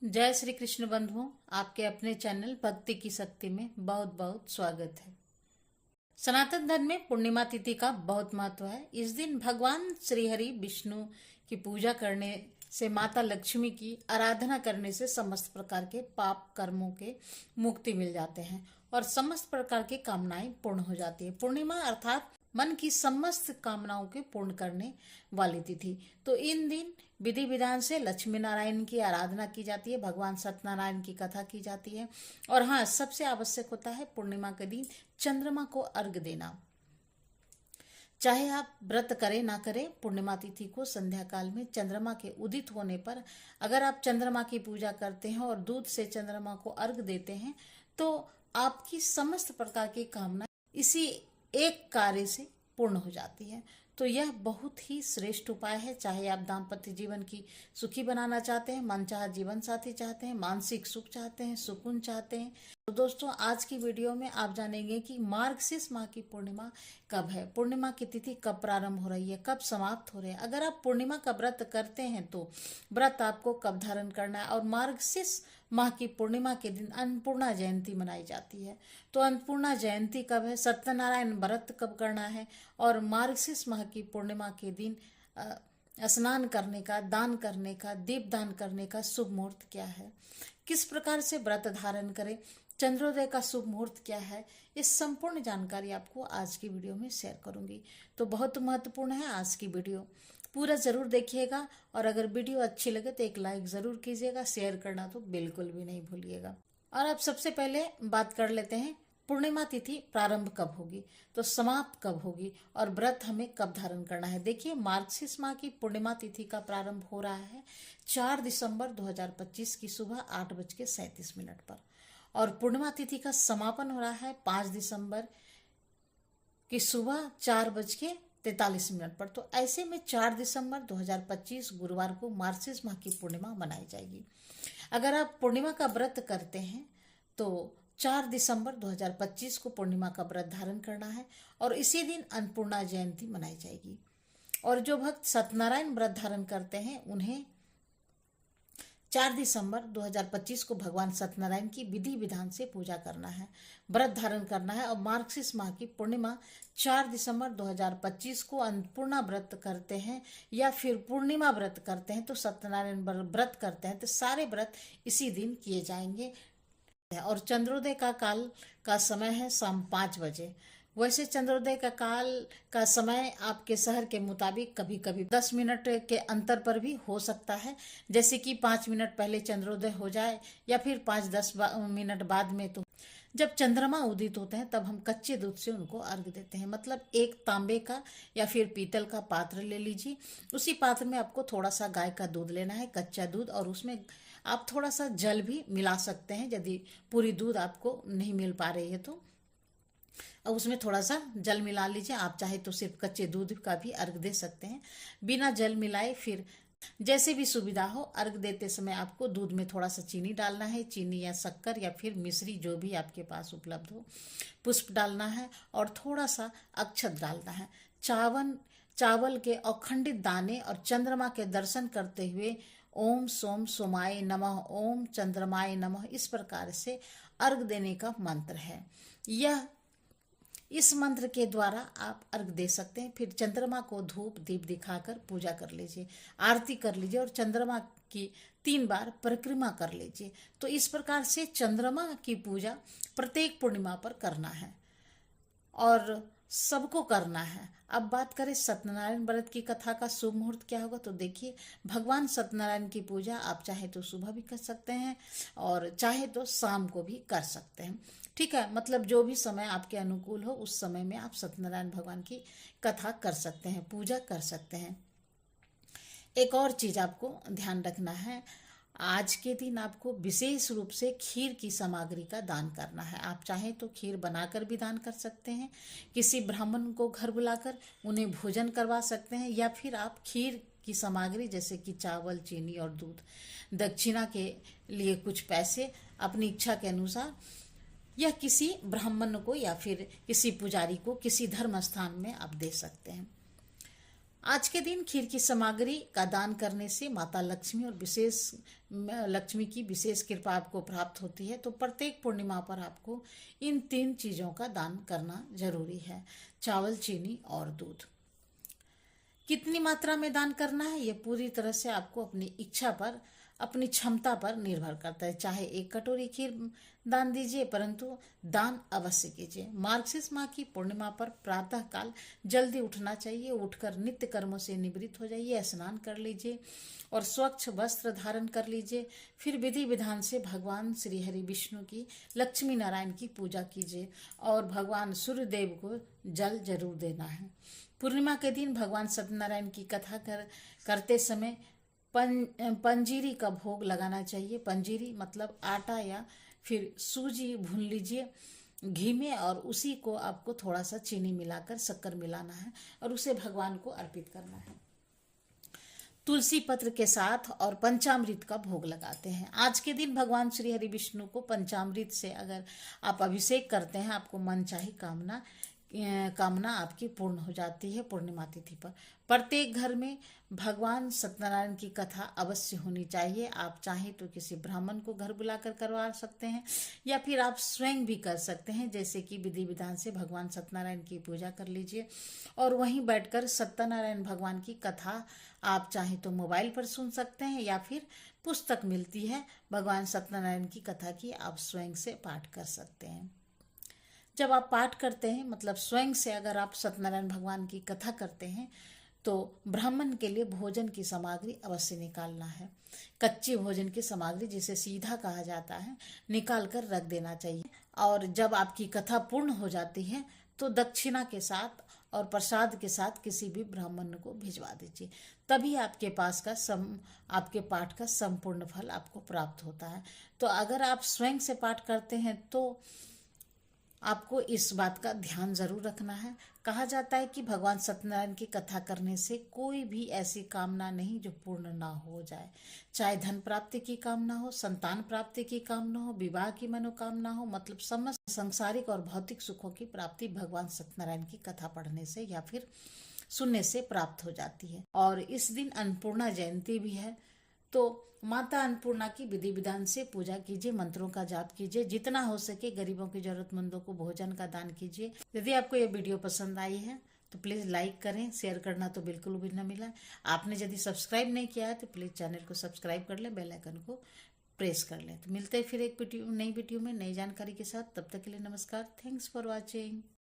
जय श्री कृष्ण बंधुओं, आपके अपने चैनल भक्ति की शक्ति में बहुत बहुत स्वागत है। सनातन धर्म में पूर्णिमा तिथि का बहुत महत्व है। इस दिन भगवान श्री हरि विष्णु की पूजा करने से, माता लक्ष्मी की आराधना करने से समस्त प्रकार के पाप कर्मों के मुक्ति मिल जाते हैं और समस्त प्रकार की कामनाएं पूर्ण हो जाती है। पूर्णिमा अर्थात मन की समस्त कामनाओं के पूर्ण करने वाली तिथि। तो इन दिन विधि विधान से लक्ष्मी नारायण की आराधना की जाती है, भगवान सत्यनारायण की कथा की जाती है। और हाँ, सबसे आवश्यक होता है पूर्णिमा के दिन चंद्रमा को अर्घ्य देना। चाहे आप व्रत करें ना करें, पूर्णिमा तिथि को संध्या काल में चंद्रमा के उदित होने पर अगर आप चंद्रमा की पूजा करते हैं और दूध से चंद्रमा को अर्घ्य देते हैं तो आपकी समस्त प्रकार की कामना इसी एक कार्य से पूर्ण हो जाती है। तो यह बहुत ही श्रेष्ठ उपाय है। चाहे आप दाम्पत्य जीवन की सुखी बनाना चाहते हैं, मनचाहा जीवन साथी चाहते हैं, मानसिक सुख चाहते हैं, सुकून चाहते हैं। तो दोस्तों, आज की वीडियो में आप जानेंगे कि मार्गशीर्ष माह की पूर्णिमा कब है, पूर्णिमा की तिथि कब प्रारंभ हो रही है, कब समाप्त हो रही है। अगर आप पूर्णिमा का व्रत करते हैं तो व्रत आपको कब धारण करना है। और मार्गशीर्ष माह की पूर्णिमा के दिन अन्नपूर्णा जयंती मनाई जाती है। तो अन्नपूर्णा जयंती कब है, सत्यनारायण व्रत कब करना है, और मार्गशीर्ष माह की पूर्णिमा के दिन स्नान करने का, दान करने का, दीप दान करने का शुभ मुहूर्त क्या है, किस प्रकार से व्रत धारण करें, चंद्रोदय का शुभ मुहूर्त क्या है, इस संपूर्ण जानकारी आपको आज की वीडियो में शेयर करूंगी। तो बहुत महत्वपूर्ण है आज की वीडियो, पूरा जरूर देखिएगा। और अगर वीडियो अच्छी लगे तो एक लाइक जरूर कीजिएगा, शेयर करना तो बिल्कुल भी नहीं भूलिएगा। और अब सबसे पहले बात कर लेते हैं पूर्णिमा तिथि प्रारंभ कब होगी, तो समाप्त कब होगी, और व्रत हमें कब धारण करना है। देखिए, मार्गशीर्ष माह की पूर्णिमा तिथि का प्रारंभ हो रहा है 4 दिसंबर 2025 की सुबह 8:37 पर, और पूर्णिमा तिथि का समापन हो रहा है 5 दिसंबर की सुबह 4:43 पर। तो ऐसे में 4 दिसंबर 2025 गुरुवार को मार्गशीर्ष माह की पूर्णिमा मनाई जाएगी। अगर आप पूर्णिमा का व्रत करते हैं तो 4 दिसंबर 2025 को पूर्णिमा का व्रत धारण करना है और इसी दिन अन्नपूर्णा जयंती मनाई जाएगी। और जो भक्त सत्यनारायण व्रत धारण करते हैं उन्हें 4 दिसंबर 2025 को भगवान सत्यनारायण की विधि विधान से पूजा करना है, व्रत धारण करना है। और मार्गशीर्ष माह की पूर्णिमा 4 दिसंबर 2025 को अन्नपूर्णा व्रत करते हैं या फिर पूर्णिमा व्रत करते हैं, तो सत्यनारायण व्रत करते हैं तो सारे व्रत इसी दिन किए जाएंगे। और चंद्रोदय का काल का समय है शाम 5 बजे। वैसे चंद्रोदय का काल का समय आपके शहर के मुताबिक कभी कभी 10 मिनट के अंतर पर भी हो सकता है, जैसे कि 5 मिनट पहले चंद्रोदय हो जाए या फिर 5-10 मिनट बाद में। तो जब चंद्रमा उदित होते हैं तब हम कच्चे दूध से उनको अर्घ्य देते हैं। मतलब एक तांबे का या फिर पीतल का पात्र ले लीजिए, उसी पात्र में आपको थोड़ा सा गाय का दूध लेना है, कच्चा दूध, और उसमें आप थोड़ा सा जल भी मिला सकते हैं यदि पूरी दूध आपको नहीं मिल पा रही है तो। अब उसमें थोड़ा सा जल मिला लीजिए। आप चाहे तो सिर्फ कच्चे दूध का भी अर्घ दे सकते हैं, बिना जल मिलाए। फिर जैसे भी सुविधा हो, अर्घ देते समय आपको दूध में थोड़ा सा चीनी डालना है, चीनी या शक्कर या फिर मिश्री जो भी आपके पास उपलब्ध हो, पुष्प डालना है और थोड़ा सा अक्षत डालना है। चावल के अखंडित दाने और चंद्रमा के दर्शन करते हुए ओम सोम सोमाय नमः, ओम चंद्रमाय नमः, इस प्रकार से अर्घ देने का मंत्र है। इस मंत्र के द्वारा आप अर्घ दे सकते हैं। फिर चंद्रमा को धूप दीप दिखाकर पूजा कर लीजिए, आरती कर लीजिए और चंद्रमा की 3 बार परिक्रमा कर लीजिए। तो इस प्रकार से चंद्रमा की पूजा प्रत्येक पूर्णिमा पर करना है और सबको करना है। अब बात करें सत्यनारायण व्रत की कथा का शुभ मुहूर्त क्या होगा, तो देखिए, भगवान सत्यनारायण की पूजा आप चाहे तो सुबह भी कर सकते हैं और चाहे तो शाम को भी कर सकते हैं। ठीक है, मतलब जो भी समय आपके अनुकूल हो उस समय में आप सत्यनारायण भगवान की कथा कर सकते हैं, पूजा कर सकते हैं। एक और चीज आपको ध्यान रखना है, आज के दिन आपको विशेष रूप से खीर की सामग्री का दान करना है। आप चाहें तो खीर बनाकर भी दान कर सकते हैं, किसी ब्राह्मण को घर बुलाकर उन्हें भोजन करवा सकते हैं, या फिर आप खीर की सामग्री जैसे कि चावल, चीनी और दूध, दक्षिणा के लिए कुछ पैसे अपनी इच्छा के अनुसार या किसी ब्राह्मण को या फिर किसी पुजारी को किसी धर्म स्थान में आप दे सकते हैं। आज के दिन खीर की सामग्री का दान करने से माता लक्ष्मी और लक्ष्मी की विशेष कृपा आपको प्राप्त होती है। तो प्रत्येक पूर्णिमा पर आपको इन 3 चीजों का दान करना जरूरी है, चावल, चीनी और दूध। कितनी मात्रा में दान करना है ये पूरी तरह से आपको अपनी इच्छा पर, अपनी क्षमता पर निर्भर करता है। चाहे 1 कटोरी खीर दान दीजिए, परंतु दान अवश्य कीजिए। मार्गशीर्ष माह की पूर्णिमा पर प्रातः काल जल्दी उठना चाहिए। उठकर नित्य कर्मों से निवृत्त हो जाइए, स्नान कर लीजिए और स्वच्छ वस्त्र धारण कर लीजिए। फिर विधि विधान से भगवान श्री हरि विष्णु की, लक्ष्मी नारायण की पूजा कीजिए और भगवान सूर्यदेव को जल जरूर देना है। पूर्णिमा के दिन भगवान सत्यनारायण की कथा करते समय पंजीरी का भोग लगाना चाहिए। पंजीरी मतलब आटा या फिर सूजी भून लीजिए घी में और उसी को आपको थोड़ा सा चीनी मिलाकर, शक्कर मिलाना है और उसे भगवान को अर्पित करना है। तुलसी पत्र के साथ और पंचामृत का भोग लगाते हैं। आज के दिन भगवान श्री हरि विष्णु को पंचामृत से अगर आप अभिषेक करते हैं, आपको मनचाही कामना आपकी पूर्ण हो जाती है। पूर्णिमा तिथि पर प्रत्येक घर में भगवान सत्यनारायण की कथा अवश्य होनी चाहिए। आप चाहें तो किसी ब्राह्मण को घर बुलाकर करवा सकते हैं या फिर आप स्वयं भी कर सकते हैं। जैसे कि विधि विधान से भगवान सत्यनारायण की पूजा कर लीजिए और वहीं बैठकर सत्यनारायण भगवान की कथा आप चाहें तो मोबाइल पर सुन सकते हैं या फिर पुस्तक मिलती है भगवान सत्यनारायण की कथा की, आप स्वयं से पाठ कर सकते हैं। जब आप पाठ करते हैं, मतलब स्वयं से अगर आप सत्यनारायण भगवान की कथा करते हैं, तो ब्राह्मण के लिए भोजन की सामग्री अवश्य निकालना है। कच्ची भोजन की सामग्री, जिसे सीधा कहा जाता है, निकाल कर रख देना चाहिए। और जब आपकी कथा पूर्ण हो जाती है तो दक्षिणा के साथ और प्रसाद के साथ किसी भी ब्राह्मण को भिजवा दीजिए। तभी आपके पास का आपके पाठ का संपूर्ण फल आपको प्राप्त होता है। तो अगर आप स्वयं से पाठ करते हैं तो आपको इस बात का ध्यान जरूर रखना है। कहा जाता है कि भगवान सत्यनारायण की कथा करने से कोई भी ऐसी कामना नहीं जो पूर्ण ना हो जाए। चाहे धन प्राप्ति की कामना हो, संतान प्राप्ति की कामना हो, विवाह की मनोकामना हो, मतलब समस्त सांसारिक और भौतिक सुखों की प्राप्ति भगवान सत्यनारायण की कथा पढ़ने से या फिर सुनने से प्राप्त हो जाती है। और इस दिन अन्नपूर्णा जयंती भी है, तो माता अन्नपूर्णा की विधि विधान से पूजा कीजिए, मंत्रों का जाप कीजिए, जितना हो सके गरीबों की जरूरतमंदों को भोजन का दान कीजिए। यदि आपको ये वीडियो पसंद आई है तो प्लीज़ लाइक करें, शेयर करना तो बिल्कुल भी ना मिला। आपने यदि सब्सक्राइब नहीं किया है तो प्लीज़ चैनल को सब्सक्राइब कर लें, बेल आइकन को प्रेस कर लें। तो मिलते हैं फिर एक नई वीडियो में नई जानकारी के साथ। तब तक के लिए नमस्कार। Thanks for watching.